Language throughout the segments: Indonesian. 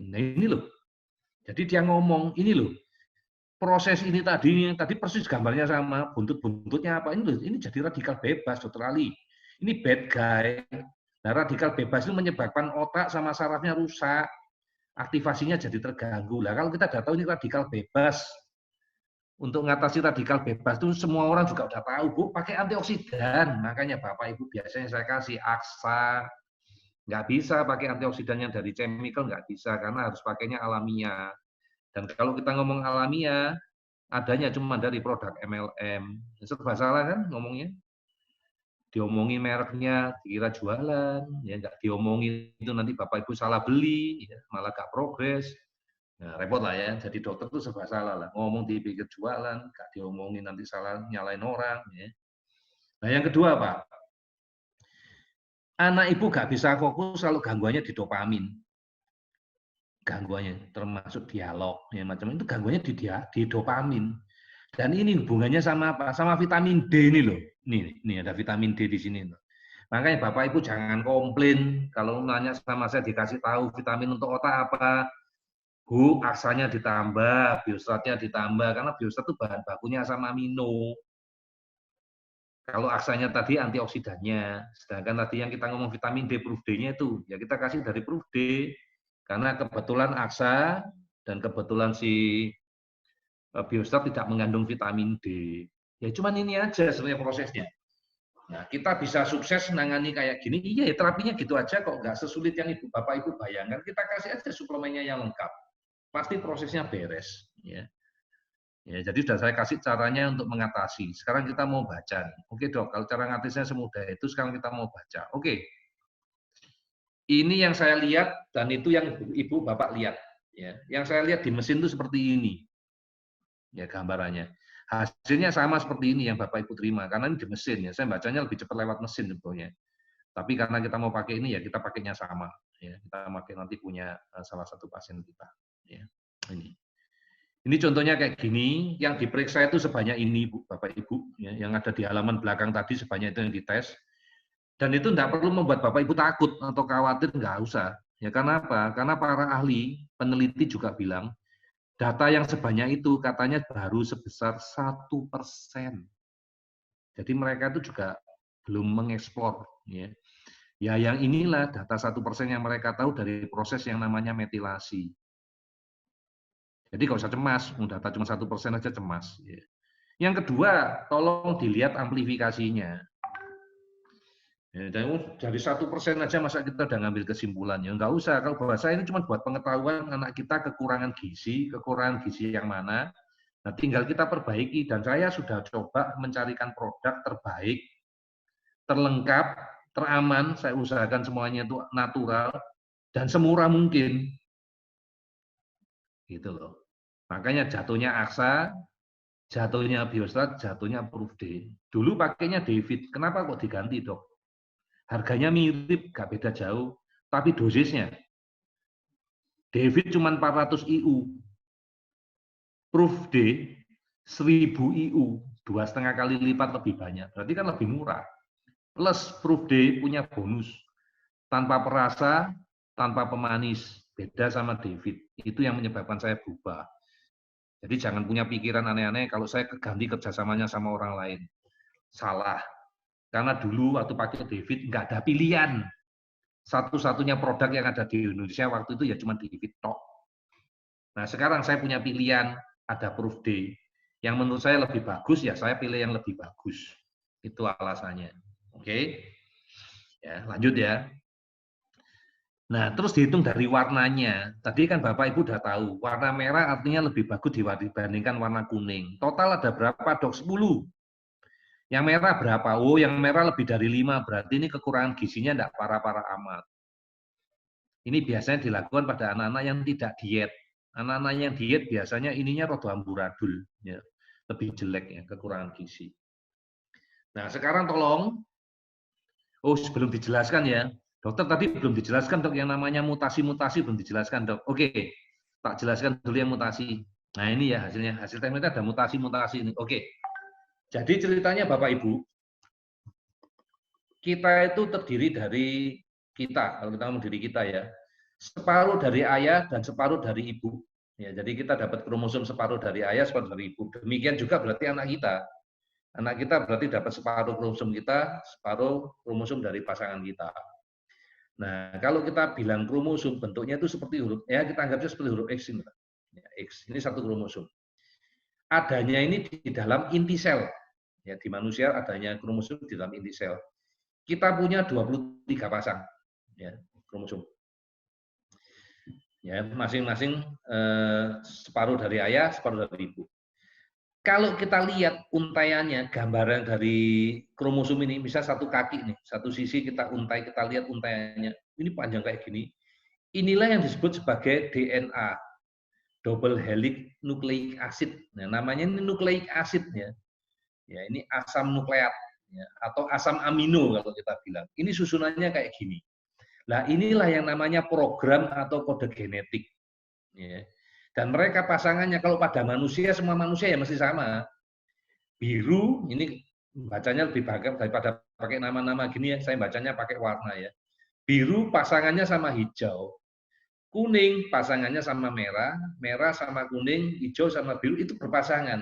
Nah ini loh. Jadi dia ngomong, ini loh, proses ini tadi persis gambarnya sama, buntut-buntutnya apa, ini jadi radikal bebas, Dr. Ali. Ini bad guy. Nah, radikal bebas itu menyebabkan otak sama sarafnya rusak, aktivasinya jadi terganggu. Lah kalau kita sudah tahu ini radikal bebas, untuk mengatasi radikal bebas itu semua orang juga udah tahu, Bu, pakai antioksidan. Makanya Bapak Ibu biasanya saya kasih aksa. Nggak bisa pakai antioksidan yang dari chemical, nggak bisa, karena harus pakainya alamiah. Dan kalau kita ngomong alamiah, adanya cuma dari produk MLM. Serba salah kan ngomongnya? Diomongin mereknya, dikira jualan, ya nggak diomongin itu nanti Bapak Ibu salah beli, ya, malah nggak progres. Nah, repot lah ya. Jadi dokter itu serba salah lah. Ngomong dipikir jualan, nggak diomongin nanti salah nyalain orang. Ya. Nah yang kedua Pak, anak ibu nggak bisa fokus kalau gangguannya di dopamin. Gangguannya termasuk dialog, ya macam itu gangguannya di dopamin. Dan ini hubungannya sama apa? Sama vitamin D ini loh. Nih ada vitamin D di sini. Makanya Bapak Ibu jangan komplain kalau nanya sama saya dikasih tahu vitamin untuk otak apa. Bu, aksanya ditambah, biostatnya ditambah, karena biostat itu bahan bakunya asam amino. Kalau aksanya tadi antioksidannya, sedangkan tadi yang kita ngomong vitamin D, proof D-nya itu, ya kita kasih dari proof D, karena kebetulan aksa dan kebetulan si biostat tidak mengandung vitamin D. Ya cuman ini aja sebenarnya prosesnya. Nah, kita bisa sukses menangani kayak gini, iya ya terapinya gitu aja kok, nggak sesulit yang Bapak Ibu bayangkan, kita kasih aja suplemennya yang lengkap. Pasti prosesnya beres. Ya. Ya, jadi sudah saya kasih caranya untuk mengatasi. Sekarang kita mau baca. Oke dok, kalau cara ngatisnya semudah itu, sekarang kita mau baca. Oke, ini yang saya lihat dan itu yang ibu bapak lihat. Ya, yang saya lihat di mesin itu seperti ini. Ya gambarannya. Hasilnya sama seperti ini yang bapak ibu terima karena ini di mesin ya. Saya bacanya lebih cepat lewat mesin sebetulnya. Tapi karena kita mau pakai ini ya kita pakainya sama. Ya, kita pakai nanti punya salah satu pasien kita. Ya, ini. Ini contohnya kayak gini, yang diperiksa itu sebanyak ini, Bu, Bapak Ibu, ya, yang ada di halaman belakang tadi sebanyak itu yang dites. Dan itu tidak perlu membuat Bapak Ibu takut atau khawatir, nggak usah. Ya karena apa? Karena para ahli, peneliti juga bilang, data yang sebanyak itu katanya baru sebesar 1%. Jadi mereka itu juga belum mengeksplor. Ya. Ya yang inilah data 1% yang mereka tahu dari proses yang namanya metilasi. Jadi nggak usah cemas, data cuma 1% aja cemas. Yang kedua, tolong dilihat amplifikasinya. Dari 1% aja masa kita udah ngambil kesimpulannya? Nggak usah, kalau bahasa ini cuma buat pengetahuan anak kita kekurangan gizi yang mana, nah tinggal kita perbaiki, dan saya sudah coba mencarikan produk terbaik, terlengkap, teraman, saya usahakan semuanya itu natural, dan semurah mungkin. Gitu loh. Makanya jatuhnya aksa, jatuhnya biostat, jatuhnya proof D. Dulu pakainya David, kenapa kok diganti dok? Harganya mirip, gak beda jauh, tapi dosisnya. David cuma 400 IU, proof D 1000 IU, 2,5 kali lipat lebih banyak. Berarti kan lebih murah. Plus proof D punya bonus, tanpa perasa, tanpa pemanis, beda sama David. Itu yang menyebabkan saya berubah. Jadi jangan punya pikiran aneh-aneh kalau saya ganti kerjasamanya sama orang lain. Salah. Karena dulu waktu pakai David nggak ada pilihan. Satu-satunya produk yang ada di Indonesia waktu itu ya cuma David tok. Nah sekarang saya punya pilihan, ada Proof D. Yang menurut saya lebih bagus, ya saya pilih yang lebih bagus. Itu alasannya. Oke? Ya, lanjut ya. Nah, terus dihitung dari warnanya. Tadi kan Bapak Ibu udah tahu, warna merah artinya lebih bagus dibandingkan warna kuning. Total ada berapa, dok? 10. Yang merah berapa? Oh, yang merah lebih dari 5. Berarti ini kekurangan gizinya tidak parah-parah amat. Ini biasanya dilakukan pada anak-anak yang tidak diet. Anak-anak yang diet biasanya ininya rada amburadul. Ya. Lebih jelek ya, kekurangan gizi. Nah, sekarang tolong. Oh, sebelum dijelaskan ya. Dokter tadi belum dijelaskan dok, yang namanya mutasi-mutasi belum dijelaskan dok. Oke, tak jelaskan dulu yang mutasi. Nah ini ya hasilnya, hasil tesnya ada mutasi-mutasi ini. Oke, jadi ceritanya Bapak Ibu, kita itu terdiri dari kita, kalau kita ngomong diri kita ya, separuh dari ayah dan separuh dari ibu. Ya, jadi kita dapat kromosom separuh dari ayah, separuh dari ibu. Demikian juga berarti anak kita. Anak kita berarti dapat separuh kromosom kita, separuh kromosom dari pasangan kita. Nah, kalau kita bilang kromosom bentuknya itu seperti huruf, ya kita anggapnya seperti huruf X ini. Ya, X, ini satu kromosom. Adanya ini di dalam inti sel. Ya, di manusia adanya kromosom di dalam inti sel. Kita punya 23 pasang ya, kromosom. Ya, masing-masing separuh dari ayah, separuh dari ibu. Kalau kita lihat untaiannya, gambaran dari kromosom ini, bisa satu kaki nih, satu sisi kita untai, kita lihat untaiannya, ini panjang kayak gini. Inilah yang disebut sebagai DNA, double helix nucleic acid. Nah, namanya ini nucleic acid ya. Ya, ini asam nukleat ya, atau asam amino kalau kita bilang. Ini susunannya kayak gini. Nah, inilah yang namanya program atau kode genetik. Ya. Dan mereka pasangannya kalau pada manusia, semua manusia ya masih sama. Biru, ini bacanya lebih bagus daripada pakai nama-nama gini ya, saya bacanya pakai warna ya. Biru pasangannya sama hijau. Kuning pasangannya sama merah, merah sama kuning, hijau sama biru itu berpasangan.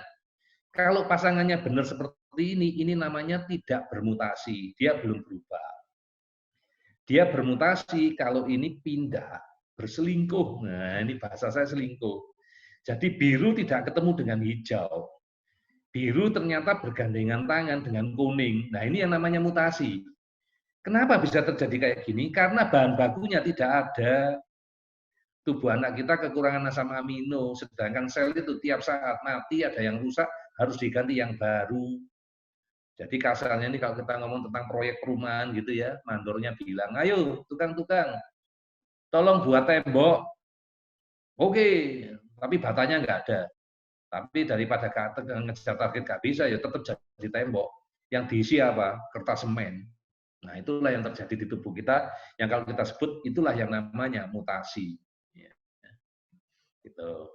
Kalau pasangannya benar seperti ini namanya tidak bermutasi, dia belum berubah. Dia bermutasi kalau ini pindah, berselingkuh. Nah, ini bahasa saya selingkuh. Jadi biru tidak ketemu dengan hijau. Biru ternyata bergandengan tangan dengan kuning. Nah, ini yang namanya mutasi. Kenapa bisa terjadi kayak gini? Karena bahan bakunya tidak ada. Tubuh anak kita kekurangan asam amino, sedangkan sel itu tiap saat mati, ada yang rusak, harus diganti yang baru. Jadi kasarnya ini kalau kita ngomong tentang proyek perumahan gitu ya, mandornya bilang, ayo tukang-tukang, tolong buat tembok. Oke, tapi batanya nggak ada. Tapi daripada ngejar target nggak bisa, ya tetap jadi tembok. Yang diisi apa? Kertas semen. Nah, itulah yang terjadi di tubuh kita, yang kalau kita sebut, itulah yang namanya mutasi. Ya, gitu.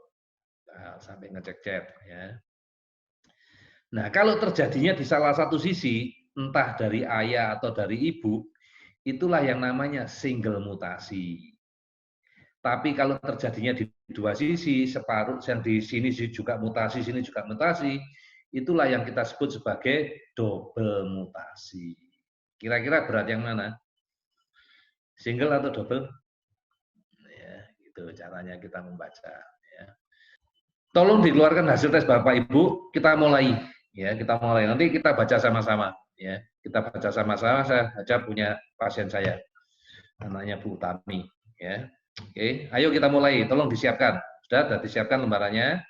Nah, sampai ngecek-cek. Ya. Nah, kalau terjadinya di salah satu sisi, entah dari ayah atau dari ibu, itulah yang namanya single mutasi. Tapi kalau terjadinya di dua sisi, separuh yang di sini juga mutasi, sini juga mutasi, itulah yang kita sebut sebagai double mutasi. Kira-kira berat yang mana? Single atau double? Ya, itu caranya kita membaca. Ya. Tolong dikeluarkan hasil tes Bapak Ibu, kita mulai. Ya, kita mulai. Nanti kita baca sama-sama. Ya, kita baca sama-sama. Saya baca punya pasien saya, namanya Bu Tami. Ya. Oke, ayo kita mulai. Tolong disiapkan. Sudah disiapkan lembarannya.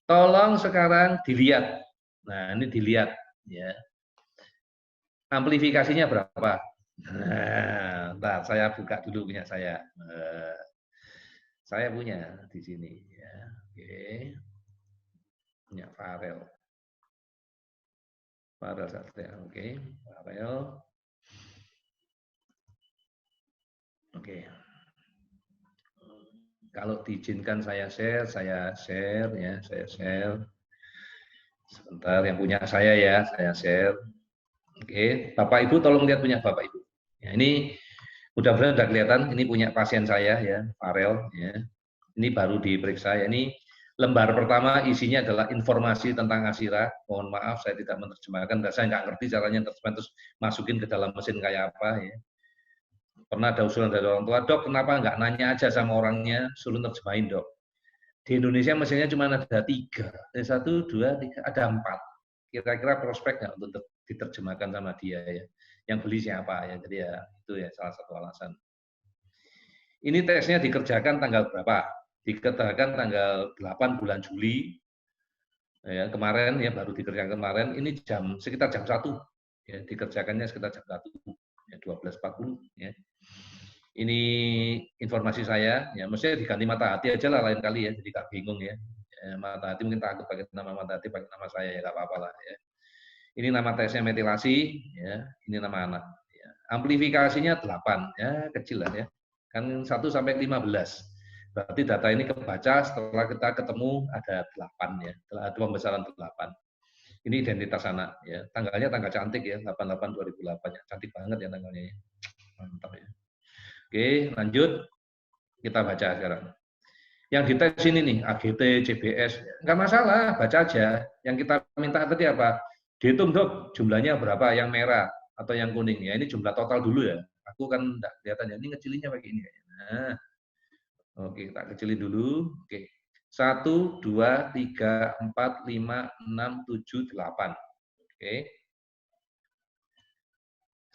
Tolong sekarang dilihat. Nah, ini dilihat. Ya. Amplifikasinya berapa? Nah, ntar saya buka dulu punya saya. Saya punya di sini. Ya. Oke. Punya Farel. Farel Satria. Oke. Farel. Oke. Kalau diizinkan saya share ya, saya share. Sebentar, yang punya saya ya, saya share. Oke, Bapak Ibu tolong lihat punya Bapak Ibu. Ya, ini mudah-mudahan sudah kelihatan, ini punya pasien saya ya, Farel. Ya. Ini baru diperiksa. Ya. Ini lembar pertama isinya adalah informasi tentang Asira. Mohon maaf saya tidak menerjemahkan, saya nggak ngerti caranya terjemahan terus masukin ke dalam mesin kayak apa. Ya. Pernah ada usulan dari orang tua, dok kenapa nggak nanya aja sama orangnya, suruh terjemahin dok. Di Indonesia mesinnya cuma ada 3, 1, 2, 3, ada 4. Kira-kira prospek nggak untuk diterjemahkan sama dia ya. Yang beli siapa ya, jadi ya itu ya salah satu alasan. Ini tesnya dikerjakan tanggal berapa? Dikerjakan tanggal 8 bulan Juli. Ya, kemarin ya baru dikerjakan kemarin. Ini sekitar jam 1. Ya, dikerjakannya sekitar jam 1. Ya, 12.40 ya. Ini informasi saya, ya mestinya diganti mata hati aja lah lain kali ya, jadi gak bingung ya. Mata hati mungkin takut pakai nama mata hati, pakai nama saya ya gak apa-apa lah ya. Ini nama tesnya metilasi, ya. Ini nama anak. Ya. Amplifikasinya 8, ya kecil lah ya. Kan 1 sampai 15. Berarti data ini kebaca setelah kita ketemu ada 8 ya, ada pembesaran 8. Ini identitas anak ya. Tanggalnya tanggal cantik ya, 88/2008 ya. Cantik banget ya tanggalnya ya. Mantap ya. Oke, lanjut. Kita baca sekarang. Yang dites ini nih, AGT, CBS, nggak masalah, baca aja. Yang kita minta tadi apa? Dihitung dok, jumlahnya berapa yang merah atau yang kuning. Ya ini jumlah total dulu ya. Aku kan nggak kelihatan ya, ini ngecilinnya pakai ini. Nah, oke, tak kecilin dulu. Oke. 1, 2, 3, 4, 5, 6, 7, 8. Oke.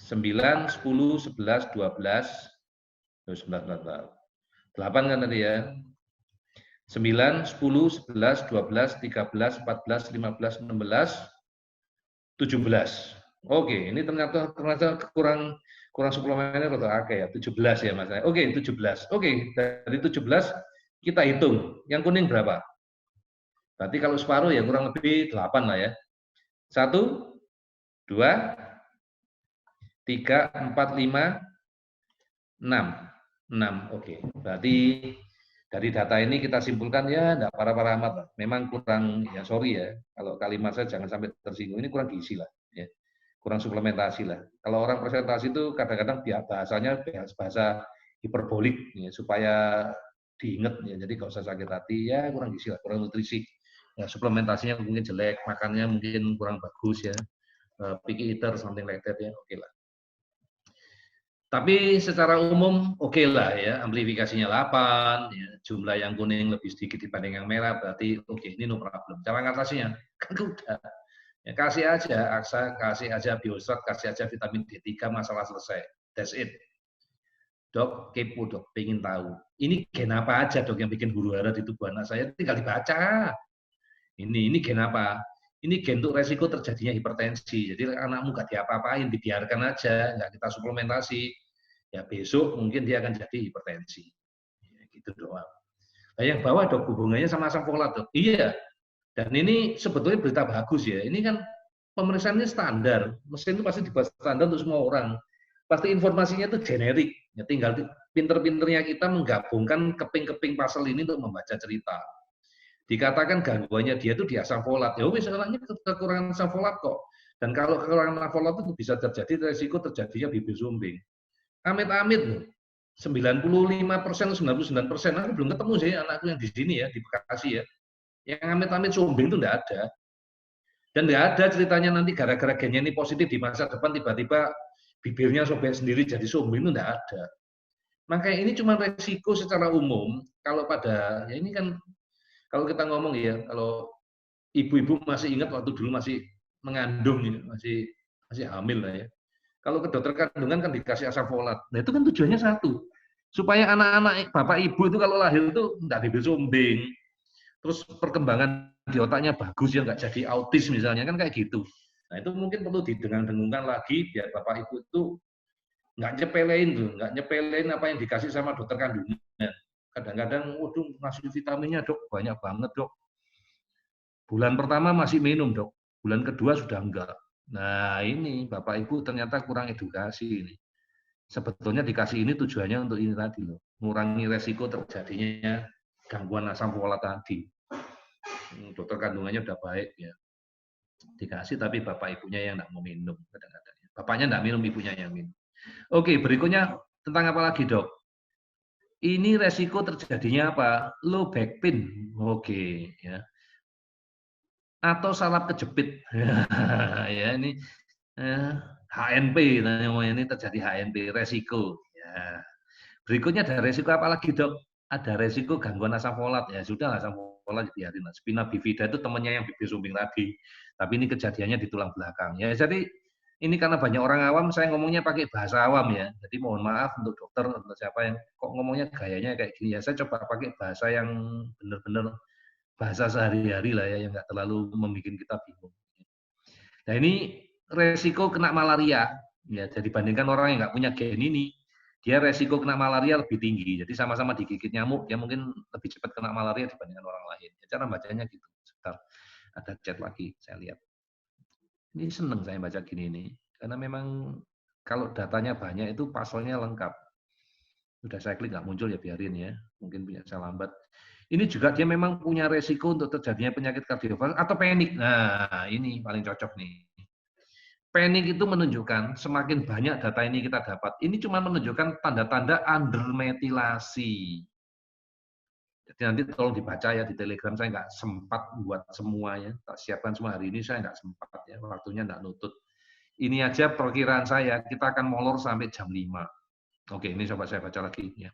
9, 10, 11, 12. 11, 8 kan tadi ya. 9, 10, 11, 12, 13, 14, 15, 16, 17. Oke, ini ternyata kurang suplemennya atau akeh ya, 17 ya Mas. Oke, 17. Oke, dari 17 kita hitung. Yang kuning berapa? Berarti kalau separuh ya kurang lebih 8 lah ya. 1, 2, 3, 4, 5, 6. 6. Oke. Berarti dari data ini kita simpulkan ya enggak parah-parah amat. Memang kurang, ya sorry ya, kalau kalimat saya jangan sampai tersinggung, ini kurang gizi lah. Ya. Kurang suplementasi lah. Kalau orang presentasi itu kadang-kadang bahasanya bahasa hiperbolik ya, supaya diingat ya. Jadi kalau usah sakit hati ya kurang gizi lah, kurang nutrisi. Ya, suplementasinya mungkin jelek, makannya mungkin kurang bagus ya. Picky eater, something like that ya, oke lah. Tapi secara umum oke lah ya, amplifikasinya 8, ya, jumlah yang kuning lebih sedikit dibanding yang merah, berarti oke, ini no problem. Cara ngatasinya, kan udah. Ya, kasih aja aksa, kasih aja biostrat, kasih aja vitamin D3, masalah selesai. That's it. Dok, kepo dok, pengen tahu. Ini gen apa aja dok yang bikin huru hara di tubuh anak saya, tinggal dibaca. Ini gen apa? Ini gen untuk resiko terjadinya hipertensi. Jadi anakmu nggak diapa-apain, dibiarkan aja, nggak kita suplementasi. Ya besok mungkin dia akan jadi hipertensi. Ya, gitu doang. Nah, yang bawah dok hubungannya sama asam folat dok. Iya. Dan ini sebetulnya berita bagus ya. Ini kan pemeriksaannya standar. Mesin itu pasti dibuat standar untuk semua orang. Pasti informasinya itu generik. Ya, tinggal pinter-pinternya kita menggabungkan keping-keping pasal ini untuk membaca cerita. Dikatakan gangguannya dia itu di asam folat. Ya wis anaknya kekurangan asam folat kok. Dan kalau kekurangan asam folat itu bisa terjadi resiko terjadinya bibir sumbing. Amit-amit loh. 95%, 99%. Aku belum ketemu sih anakku yang di sini ya, di Bekasi ya. Yang amit-amit sumbing itu enggak ada. Dan enggak ada ceritanya nanti gara-gara gennya ini positif di masa depan tiba-tiba bibirnya sobek sendiri jadi sumbing itu enggak ada. Makanya ini cuma resiko secara umum. Kalau pada, ya ini kan kalau kita ngomong ya, kalau ibu-ibu masih ingat waktu dulu masih mengandung, masih hamil lah ya. Kalau ke dokter kandungan kan dikasih asam folat. Nah itu kan tujuannya satu, supaya anak-anak bapak ibu itu kalau lahir itu nggak bibir sumbing, terus perkembangan di otaknya bagus ya, nggak jadi autis misalnya kan kayak gitu. Nah itu mungkin perlu didengar-dengungkan lagi biar bapak ibu itu nggak nyepelein tuh, nggak nyepelein apa yang dikasih sama dokter kandungan. Kadang-kadang, waduh ngasih vitaminnya dok banyak banget dok. Bulan pertama masih minum dok, bulan kedua sudah enggak. Nah ini Bapak Ibu ternyata kurang edukasi ini. Sebetulnya dikasih ini tujuannya untuk ini tadi loh, mengurangi resiko terjadinya gangguan asam folat tadi. Dokter kandungannya udah baik ya, dikasih tapi Bapak Ibunya yang enggak mau minum kadang-kadang. Bapaknya enggak minum, ibunya yang minum. Oke, berikutnya tentang apa lagi dok? Ini resiko terjadinya apa? Low back pain. Oke, ya. Atau saraf kejepit. Ya, ini HNP namanya, ini terjadi HNP, resiko. Ya. Berikutnya ada resiko apa lagi dok? Ada resiko gangguan asam folat. Ya sudah asam folat biarin. Spina bifida itu temannya yang bibir sumbing tadi. Tapi ini kejadiannya di tulang belakang. Ya jadi ini karena banyak orang awam, saya ngomongnya pakai bahasa awam ya. Jadi mohon maaf untuk dokter atau siapa yang kok ngomongnya gayanya kayak gini ya. Saya coba pakai bahasa yang benar-benar bahasa sehari-hari lah ya, yang nggak terlalu membuat kita bingung. Nah ini resiko kena malaria. Ya, jadi dibandingkan orang yang nggak punya gen ini, dia resiko kena malaria lebih tinggi. Jadi sama-sama digigit nyamuk, dia mungkin lebih cepat kena malaria dibandingkan orang lain. Ya, cara bacanya gitu. Sebentar, ada chat lagi, saya lihat. Ini seneng saya baca gini nih, karena memang kalau datanya banyak itu pasalnya lengkap. Sudah saya klik nggak muncul ya biarin ya, mungkin punya saya lambat. Ini juga dia memang punya resiko untuk terjadinya penyakit kardiovaskular atau panik. Nah ini paling cocok nih. Panik itu menunjukkan semakin banyak data ini kita dapat. Ini cuma menunjukkan tanda-tanda undermetilasi. Jadi nanti tolong dibaca ya di Telegram, saya nggak sempat buat semuanya, tak siapkan semua hari ini, saya nggak sempat ya, waktunya nggak nutut. Ini aja perkiraan saya, kita akan molor sampai jam 5. Oke, ini coba saya baca lagi ya.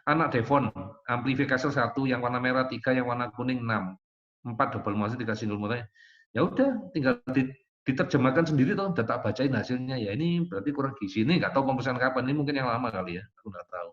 Anak Devon, amplifikasi 1, yang warna merah 3, yang warna kuning 6. 4 double mouse 3 single mouse. Ya udah, tinggal diterjemahkan sendiri toh, udah tak bacain hasilnya. Ya ini berarti kurang gizi. Ini nggak tahu pemeriksaan kapan, ini mungkin yang lama kali ya, aku nggak tahu.